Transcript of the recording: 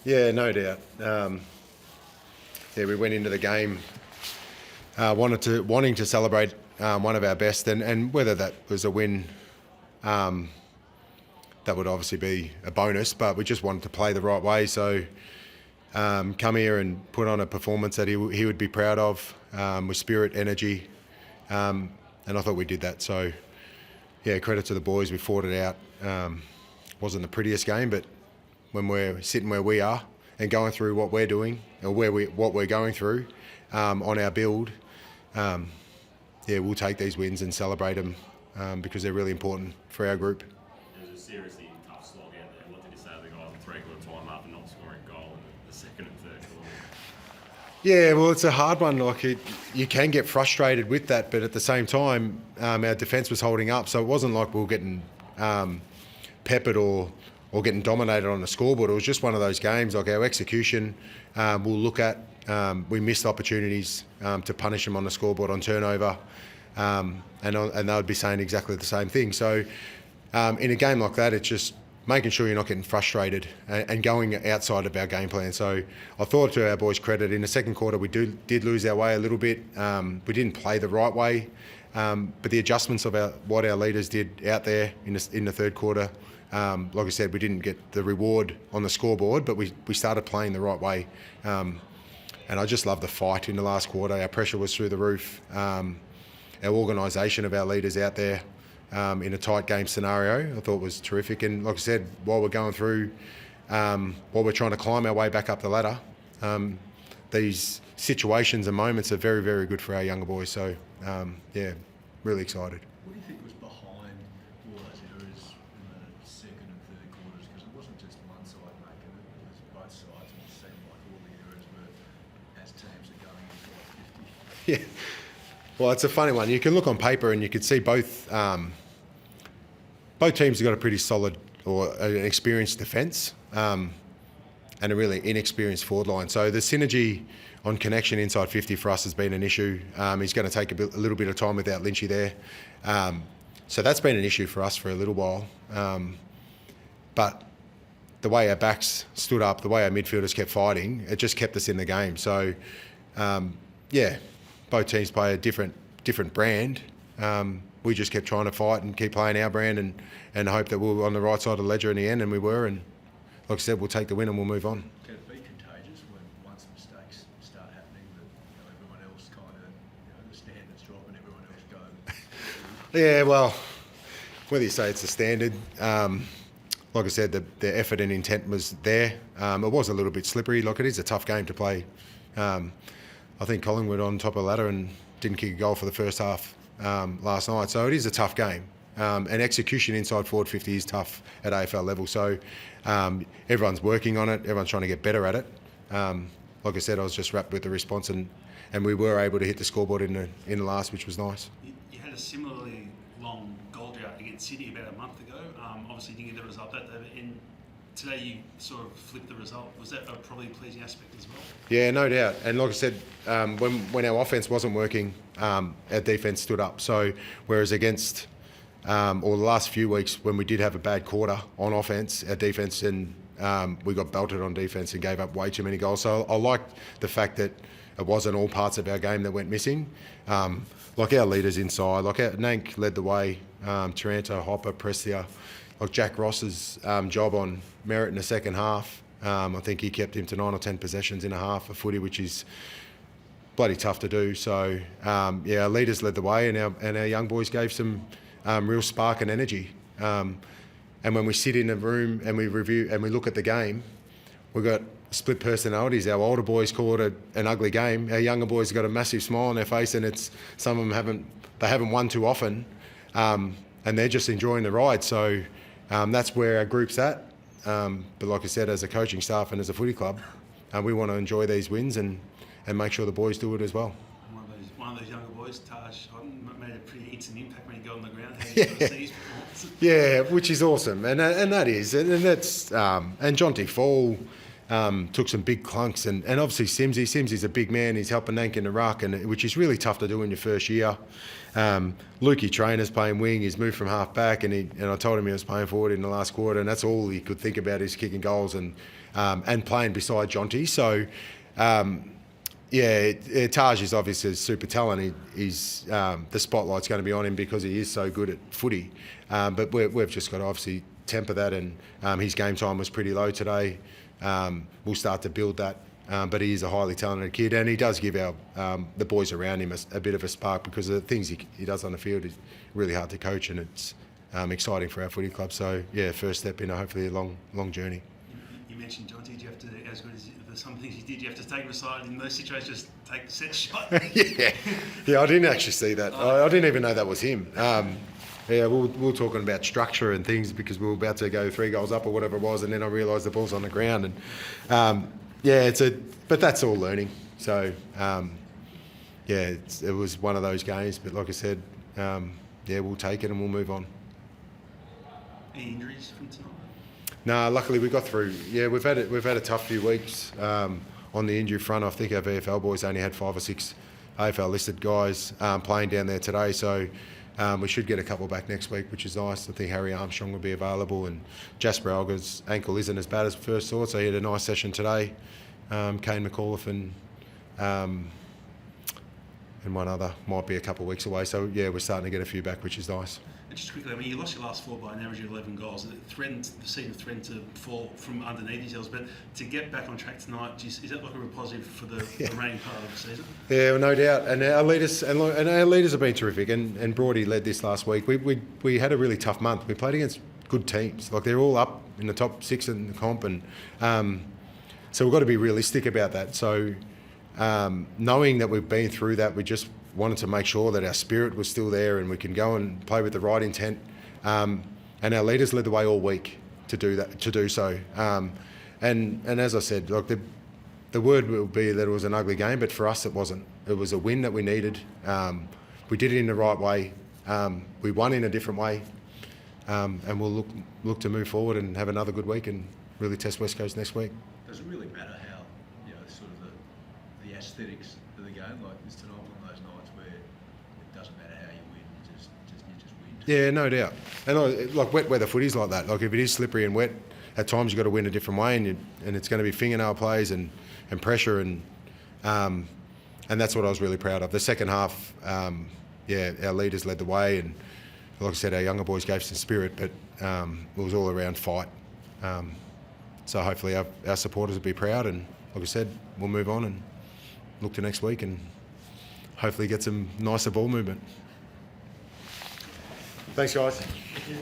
Yeah, no doubt. We went into the game wanting to celebrate one of our best, and whether that was a win, that would obviously be a bonus. But we just wanted to play the right way. So come here and put on a performance that he would be proud of, with spirit, energy, and I thought we did that. So yeah, credit to the boys. We fought it out. Wasn't the prettiest game, but when we're sitting where we are and going through what we're doing or what we're going through on our build, we'll take these wins and celebrate them because they're really important for our group. It was a seriously tough slog out there. What did you say to the guys in three-quarter time after not scoring a goal in the second and third quarter? Yeah, well, it's a hard one. You can get frustrated with that, but at the same time, our defence was holding up, so it wasn't like we were getting peppered or getting dominated on the scoreboard. It was just one of those games. Like, our execution, we'll look at. We missed opportunities to punish them on the scoreboard on turnover, and they would be saying exactly the same thing. So in a game like that, it's just making sure you're not getting frustrated and going outside of our game plan. So I thought, to our boys' credit, in the second quarter we did lose our way a little bit. We didn't play the right way, but the adjustments of what our leaders did out there in the third quarter, like I said, we didn't get the reward on the scoreboard, but we started playing the right way. And I just love the fight in the last quarter. Our pressure was through the roof. Our organisation of our leaders out there in a tight game scenario, I thought was terrific. And like I said, while we're going through, while we're trying to climb our way back up the ladder, these situations and moments are very, very good for our younger boys. So, really excited. What do you think was behind all those errors in the second and third quarters? Because it wasn't just one side making it, it was both sides, and it seemed like all the errors were as teams are going into like 50. Yeah. Well, it's a funny one. You can look on paper and you can see both teams have got a pretty solid or an experienced defence and a really inexperienced forward line. So the synergy on connection inside 50 for us has been an issue. He's going to take a little bit of time without Lynchy there. So that's been an issue for us for a little while. But the way our backs stood up, the way our midfielders kept fighting, it just kept us in the game. So, both teams play a different brand. We just kept trying to fight and keep playing our brand and hope that we were on the right side of the ledger in the end, and we were. And like I said, we'll take the win and we'll move on. Can it be contagious when once mistakes start happening that everyone else kind of, the standards drop and everyone else go? Yeah, well, whether you say it's a standard, like I said, the effort and intent was there. It was a little bit slippery. Like, it is a tough game to play. I think Collingwood on top of the ladder and didn't kick a goal for the first half last night. So it is a tough game. And execution inside forward 50 is tough at AFL level. So everyone's working on it. Everyone's trying to get better at it. Like I said, I was just wrapped with the response, and we were able to hit the scoreboard in the last, which was nice. You had a similarly long goal drought against Sydney about a month ago. Obviously, you didn't get the result that day, and today you sort of flipped the result. Was that a probably pleasing aspect as well? Yeah, no doubt. And like I said, when our offence wasn't working, our defence stood up. So whereas against the last few weeks when we did have a bad quarter on offence, our defence, and we got belted on defence and gave up way too many goals. So I liked the fact that it wasn't all parts of our game that went missing. Like our leaders inside, like Nank led the way, Taranto, Hopper, Prestia. Like Jack Ross's job on Merritt in the second half, I think he kept him to 9 or 10 possessions in a half of footy, which is bloody tough to do. So our leaders led the way, and our young boys gave some real spark and energy. And when we sit in a room and we review and we look at the game, we've got split personalities. Our older boys call it an ugly game. Our younger boys have got a massive smile on their face, and it's some of them haven't won too often, and they're just enjoying the ride. So. That's where our group's at. But like I said, as a coaching staff and as a footy club, we want to enjoy these wins and make sure the boys do it as well. One of those younger boys, Taj, made a pretty instant impact when he got on the ground. How did you see his performance? Yeah, which is awesome, and that is, and that's and Jonty Fall, took some big clunks, and obviously Simsy's a big man. He's helping Nank in the ruck, which is really tough to do in your first year. Lukey Trainer's playing wing. He's moved from half back, and I told him he was playing forward in the last quarter, and that's all he could think about is kicking goals and playing beside Jonty. So. Taj is obviously super talent. He's the spotlight's going to be on him because he is so good at footy. But we've just got to obviously temper that, and his game time was pretty low today. We'll start to build that. But he is a highly talented kid, and he does give our the boys around him a bit of a spark because the things he does on the field is really hard to coach, and it's exciting for our footy club. So yeah, first step in hopefully a long journey. You mentioned Jonty. Do you have to, as good as some things you did, you have to take him aside in those situations, just take the set shot? yeah, I didn't actually see that. I didn't even know that was him. We were talking about structure and things because we were about to go 3 goals up or whatever it was, and then I realised the ball's on the ground. And but that's all learning. So it was one of those games. But like I said, we'll take it and we'll move on. Any injuries from tonight? No, luckily we got through. Yeah, we've had a tough few weeks on the injury front. I think our VFL boys only had 5 or 6 AFL listed guys playing down there today, so we should get a couple back next week, which is nice. I think Harry Armstrong will be available, and Jasper Alger's ankle isn't as bad as first thought, so he had a nice session today. Kane McAuliffe and one other might be a couple of weeks away. So yeah, we're starting to get a few back, which is nice. And just quickly, I mean, you lost your last 4 by an average of 11 goals. The season threatened to fall from underneath yourselves, but to get back on track tonight, is that like a real positive for the remaining part of the season? Yeah, well, no doubt. And our leaders have been terrific. And Broady led this last week. We had a really tough month. We played against good teams. Like they're all up in the top 6 in the comp, and so we've got to be realistic about that. So knowing that we've been through that, we just wanted to make sure that our spirit was still there and we can go and play with the right intent. And our leaders led the way all week to do so. And as I said, like the word will be that it was an ugly game, but for us it wasn't. It was a win that we needed. We did it in the right way. We won in a different way. And we'll look to move forward and have another good week and really test West Coast next week. Does it really matter how, sort of the aesthetics of the game? Like is tonight one of those nights where it doesn't matter how you win, you just win? Yeah, no doubt. And like wet weather footy's like that. Like if it is slippery and wet, at times you've got to win a different way, and it's going to be fingernail plays and pressure, and that's what I was really proud of. The second half, our leaders led the way, and like I said, our younger boys gave some spirit, but it was all around fight. So hopefully our supporters will be proud, and like I said, we'll move on and look to next week and hopefully get some nicer ball movement. Thanks, guys. Thank you.